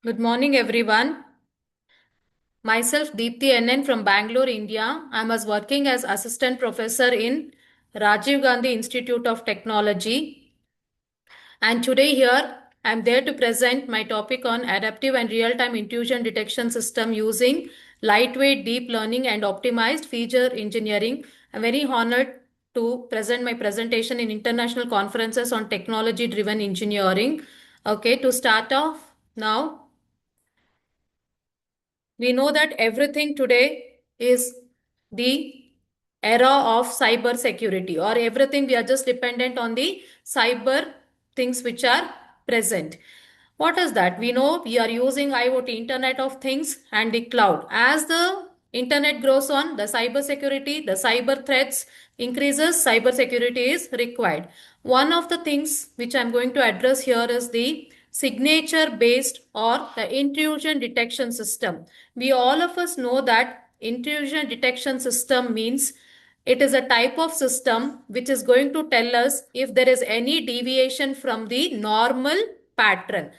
Good morning, everyone. Myself, Deepthi NN from Bangalore, India. I was working as assistant professor in Rajiv Gandhi Institute of Technology. And today here, I'm there to present my topic on adaptive and real-time intrusion detection system using lightweight deep learning and optimized feature engineering. I'm very honored to present my presentation in international conferences on technology-driven engineering. Okay, to start off now. We know that everything today is the era of cyber security, or everything we are just dependent on the cyber things which are present. What is that? We know we are using IoT, Internet of Things, and the cloud. As the internet grows on, the cyber security, the cyber threats increases, cyber security is required. One of the things which I'm going to address here is the signature based or the intrusion detection system. We all of us know that intrusion detection system means it is a type of system which is going to tell us if there is any deviation from the normal pattern.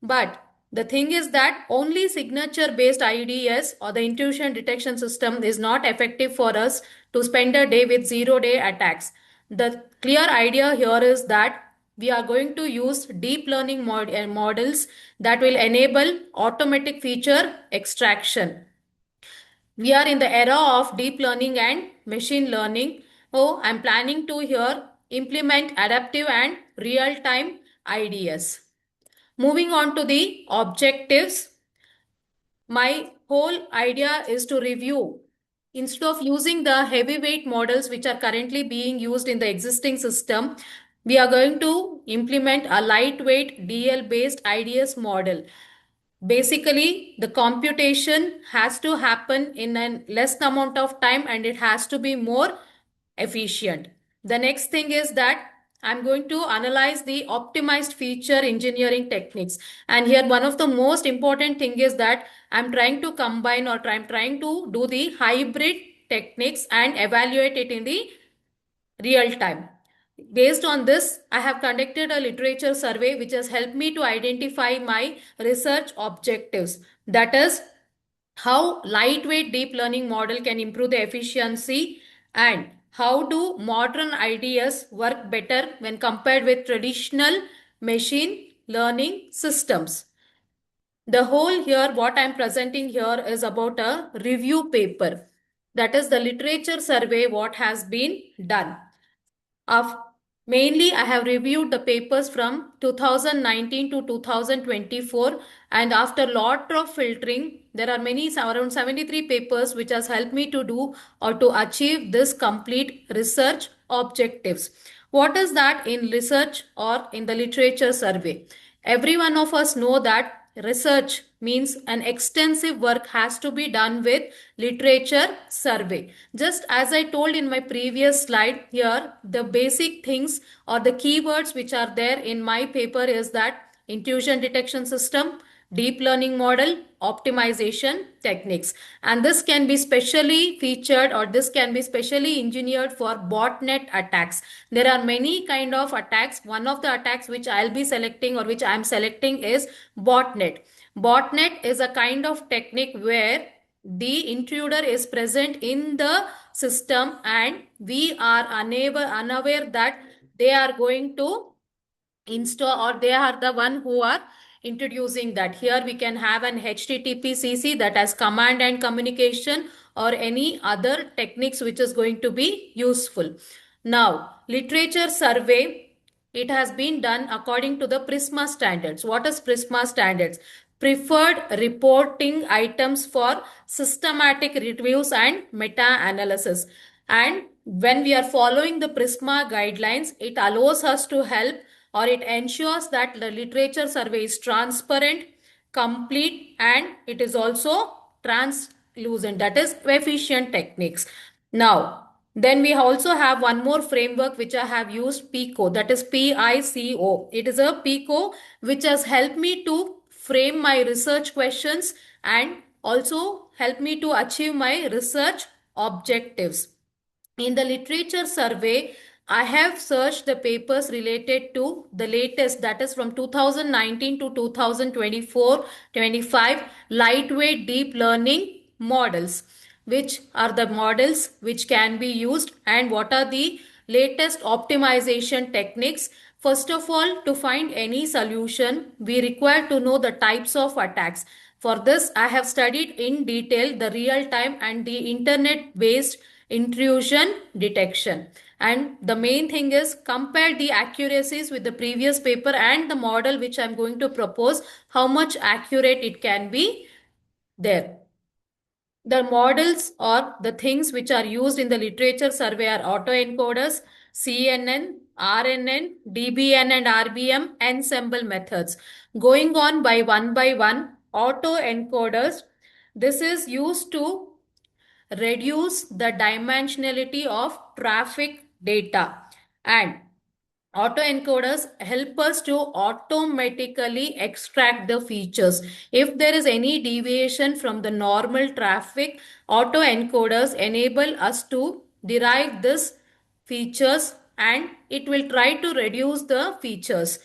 But the thing is that only signature based IDS or the intrusion detection system is not effective for us to spend a day with 0 day attacks. The clear idea here is that we are going to use deep learning models that will enable automatic feature extraction. We are in the era of deep learning and machine learning. Oh, I'm planning to here implement adaptive and real-time IDS. Moving on to the objectives, my whole idea is to review. Instead of using the heavyweight models which are currently being used in the existing system, we are going to implement a lightweight DL based IDS model. Basically, the computation has to happen in a less amount of time and it has to be more efficient. The next thing is that I'm going to analyze the optimized feature engineering techniques. And here one of the most important thing is that I'm trying to combine or I'm trying to do the hybrid techniques and evaluate it in the real time. Based on this, I have conducted a literature survey which has helped me to identify my research objectives. That is, how lightweight deep learning model can improve the efficiency and how do modern ideas work better when compared with traditional machine learning systems. The whole here, what I'm presenting here is about a review paper. That is the literature survey what has been done. Of Mainly, I have reviewed the papers from 2019 to 2024, and after lot of filtering, there are many around 73 papers which has helped me to do or to achieve this complete research objectives. What is that in research or in the literature survey? Every one of us know that research means an extensive work has to be done with literature survey. Just as I told in my previous slide here, the basic things or the keywords which are there in my paper is that intrusion detection system, deep learning model, optimization techniques. And this can be specially featured or this can be specially engineered for botnet attacks. There are many kind of attacks. One of the attacks which I'll be selecting or which I'm selecting is botnet. Botnet is a kind of technique where the intruder is present in the system and we are unaware that they are going to install or they are the one who are introducing that. Here we can have an HTTP/CC that has command and communication or any other techniques which is going to be useful. Now, literature survey, it has been done according to the PRISMA standards. What is PRISMA standards? Preferred reporting items for systematic reviews and meta-analysis. And when we are following the PRISMA guidelines, it allows us to help or it ensures that the literature survey is transparent, complete, and it is also translucent, that is efficient techniques. Now, then we also have one more framework which I have used, PICO, that is PICO. It is a PICO which has helped me to frame my research questions and also help me to achieve my research objectives. In the literature survey, I have searched the papers related to the latest, that is from 2019 to 2024-25 lightweight deep learning models. Which are the models which can be used and what are the latest optimization techniques? First of all, to find any solution, we require to know the types of attacks. For this, I have studied in detail the real time and the internet based intrusion detection. And the main thing is compare the accuracies with the previous paper and the model which I'm going to propose, how much accurate it can be there. The models or the things which are used in the literature survey are autoencoders, CNN, RNN, DBN and RBM ensemble methods. Going on by one, autoencoders. This is used to reduce the dimensionality of traffic data, and autoencoders help us to automatically extract the features. If there is any deviation from the normal traffic, autoencoders enable us to derive this features and it will try to reduce the features.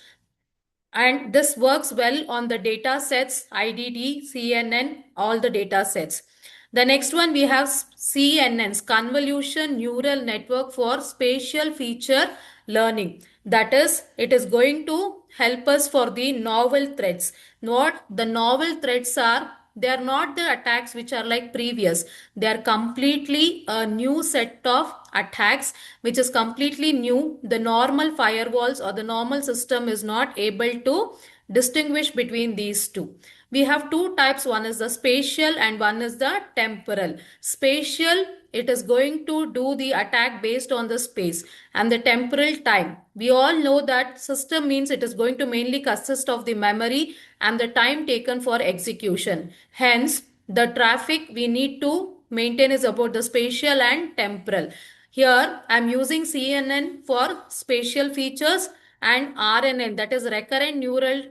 And this works well on the data sets, IDD, CNN, all the data sets. The next one we have CNNs, Convolution Neural Network for Spatial Feature Learning. That is, it is going to help us for the novel threats. What the novel threats are, they are not the attacks which are like previous. They are completely a new set of attacks which is completely new. The normal firewalls or the normal system is not able to distinguish between these two. We have two types. One is the spatial and one is the temporal. Spatial, it is going to do the attack based on the space, and the temporal time. We all know that system means it is going to mainly consist of the memory and the time taken for execution. Hence, the traffic we need to maintain is about the spatial and temporal. Here, I am using CNN for spatial features and RNN, that is recurrent neural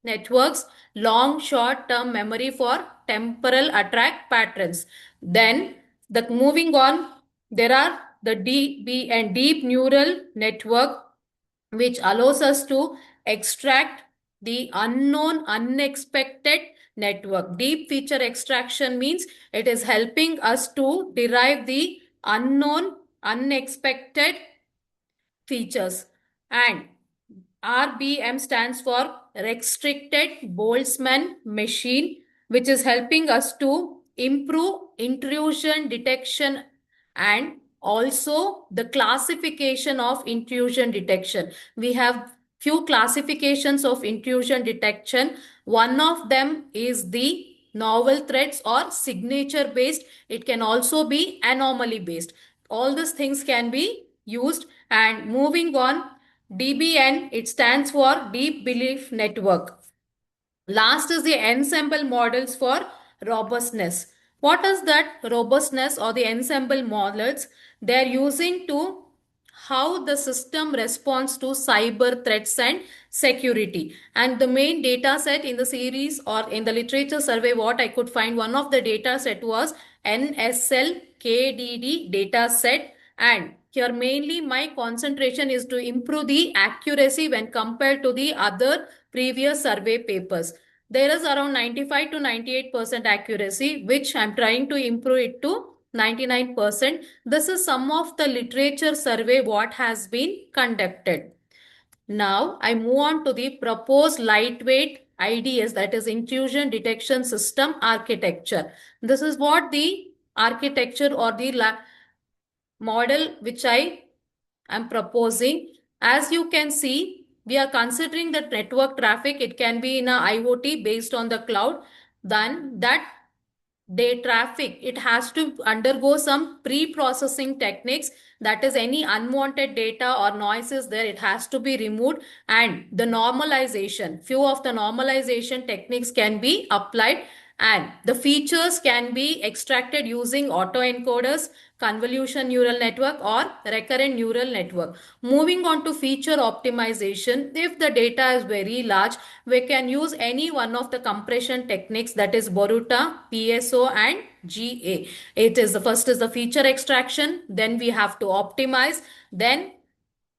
networks, long short term memory for temporal attract patterns. Then the moving on, there are the DB and deep neural network which allows us to extract the unknown unexpected network. Deep feature extraction means it is helping us to derive the unknown unexpected features. And RBM stands for Restricted Boltzmann Machine, which is helping us to improve intrusion detection and also the classification of intrusion detection. We have few classifications of intrusion detection. One of them is the novel threats or signature based. It can also be anomaly based. All these things can be used. And moving on, DBN, it stands for Deep Belief Network. Last is the ensemble models for robustness. What is that robustness or the ensemble models? They are using to how the system responds to cyber threats and security. And the main data set in the series or in the literature survey, what I could find, one of the data set was NSL KDD data set. And here mainly my concentration is to improve the accuracy when compared to the other previous survey papers. There is around 95 to 98% accuracy, which I'm trying to improve it to 99%. This is some of the literature survey what has been conducted. Now I move on to the proposed lightweight IDS, that is intrusion detection system architecture. This is what the architecture or the model which I am proposing. As you can see, we are considering the network traffic. It can be in a IoT based on the cloud. Then that day traffic, it has to undergo some pre-processing techniques. That is, any unwanted data or noises there, it has to be removed. And the normalization, few of the normalization techniques can be applied, and the features can be extracted using autoencoders, convolution neural network or recurrent neural network. Moving on to feature optimization, if the data is very large, we can use any one of the compression techniques, that is Boruta, PSO and GA. It is the first is the feature extraction, then we have to optimize, then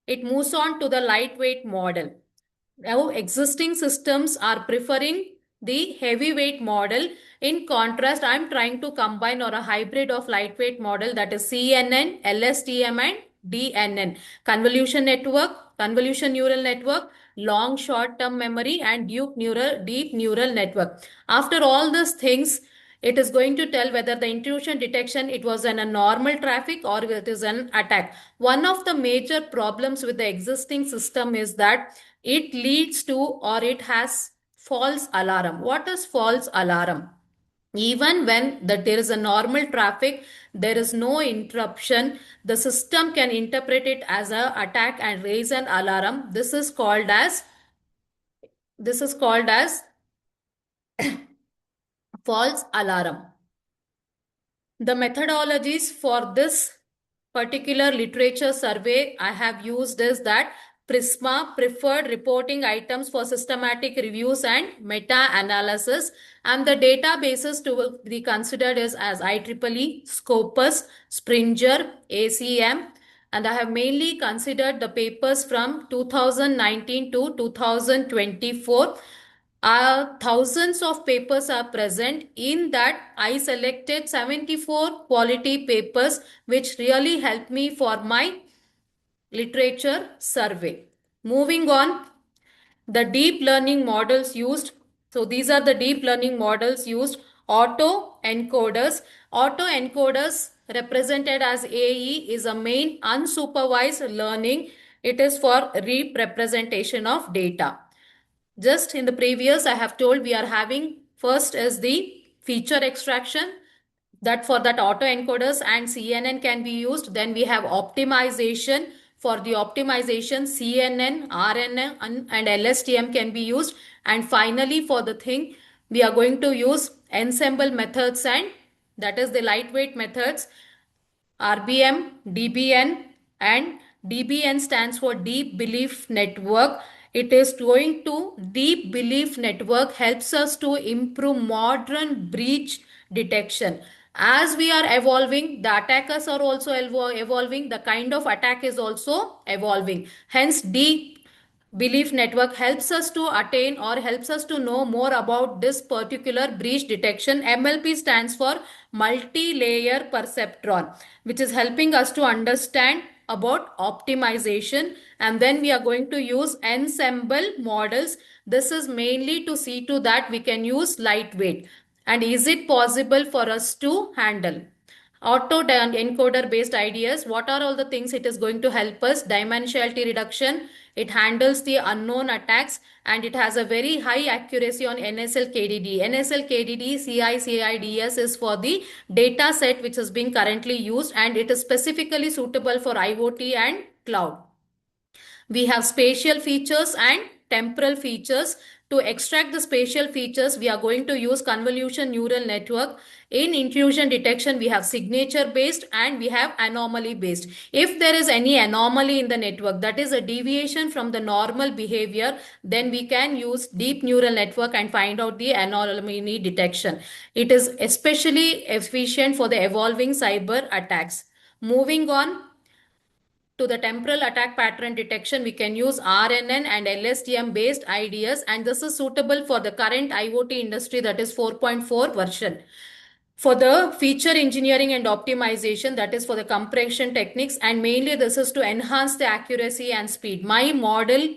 it moves on to the lightweight model. Now, existing systems are preferring the heavyweight model. In contrast, I'm trying to combine or a hybrid of lightweight model, that is CNN, LSTM and DNN. Convolution network, convolution neural network, long short-term memory and deep neural network. After all these things, it is going to tell whether the intrusion detection, it was a normal traffic or it is an attack. One of the major problems with the existing system is that it leads to or it has false alarm. What is false alarm? Even when there is a normal traffic, there is no interruption, the system can interpret it as an attack and raise an alarm. This is called as false alarm. The methodologies for this particular literature survey I have used is that Prisma preferred reporting items for systematic reviews and meta-analysis, and the databases to be considered is as IEEE, Scopus, Springer, ACM, and I have mainly considered the papers from 2019 to 2024. Thousands of papers are present. In that, I selected 74 quality papers, which really helped me for my literature survey. Moving on, the deep learning models used. So these are the deep learning models used. Auto encoders. Auto encoders represented as AE is a main unsupervised learning. It is for representation of data. Just in the previous, I have told we are having first is the feature extraction, that for that autoencoders and CNN can be used. Then we have optimization. For the optimization, CNN, RNN and LSTM can be used. And finally, for the thing, we are going to use ensemble methods, and that is the lightweight methods. RBM, DBN, and DBN stands for Deep Belief Network. It is going to Deep Belief Network helps us to improve modern breach detection. As we are evolving, the attackers are also evolving. The kind of attack is also evolving. Hence, Deep Belief network helps us to attain or helps us to know more about this particular breach detection. MLP stands for multi-layer perceptron, which is helping us to understand about optimization. And then we are going to use ensemble models. This is mainly to see to that we can use lightweight. And is it possible for us to handle? Auto encoder based ideas. What are all the things it is going to help us? Dimensionality reduction. It handles the unknown attacks and it has a very high accuracy on NSL KDD. NSL KDD CICIDS is for the data set which is being currently used, and it is specifically suitable for IoT and cloud. We have spatial features and temporal features. To extract the spatial features, we are going to use convolution neural network. In intrusion detection, we have signature based and we have anomaly based. If there is any anomaly in the network, that is a deviation from the normal behavior, then we can use deep neural network and find out the anomaly detection. It is especially efficient for the evolving cyber attacks. Moving on, to the temporal attack pattern detection, we can use RNN and LSTM based ideas, and this is suitable for the current IoT industry, that is 4.4 version. For the feature engineering and optimization, that is for the compression techniques, and mainly this is to enhance the accuracy and speed. My model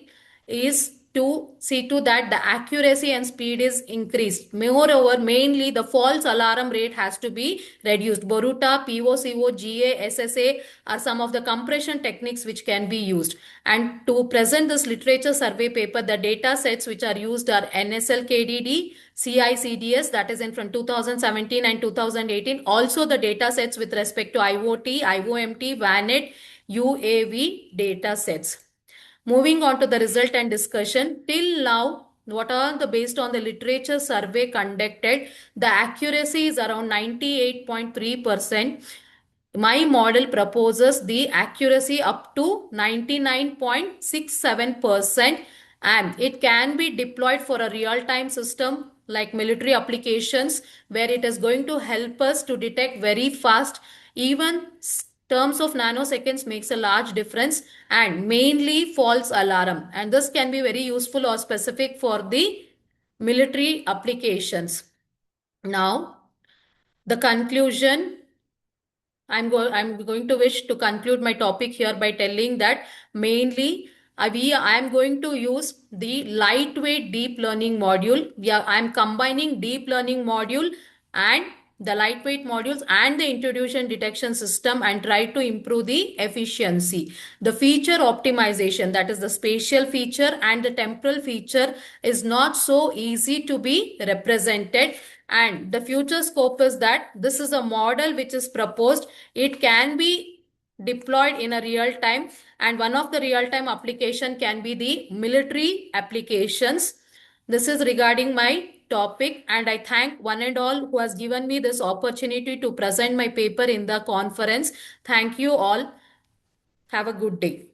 is to see to that the accuracy and speed is increased. Moreover, mainly the false alarm rate has to be reduced. Boruta, POCO, GA, SSA are some of the compression techniques which can be used. And to present this literature survey paper, the data sets which are used are NSL KDD, CICDS, that is in from 2017 and 2018. Also the data sets with respect to IoT, IOMT, VANET, UAV data sets. Moving on to the result and discussion. Till now, what are the based on the literature survey conducted, the accuracy is around 98.3%. My model proposes the accuracy up to 99.67%, and it can be deployed for a real-time system like military applications, where it is going to help us to detect very fast. Even terms of nanoseconds makes a large difference, and mainly false alarm. And this can be very useful or specific for the military applications. Now, the conclusion, I'm going to wish to conclude my topic here by telling that mainly I am going to use the lightweight deep learning module. Yeah, I'm combining deep learning module and the lightweight modules and the introduction detection system and try to improve the efficiency. The feature optimization, that is the spatial feature and the temporal feature, is not so easy to be represented. And the future scope is that this is a model which is proposed. It can be deployed in a real time, and one of the real time application can be the military applications. This is regarding my topic, and I thank one and all who has given me this opportunity to present my paper in the conference. Thank you all. Have a good day.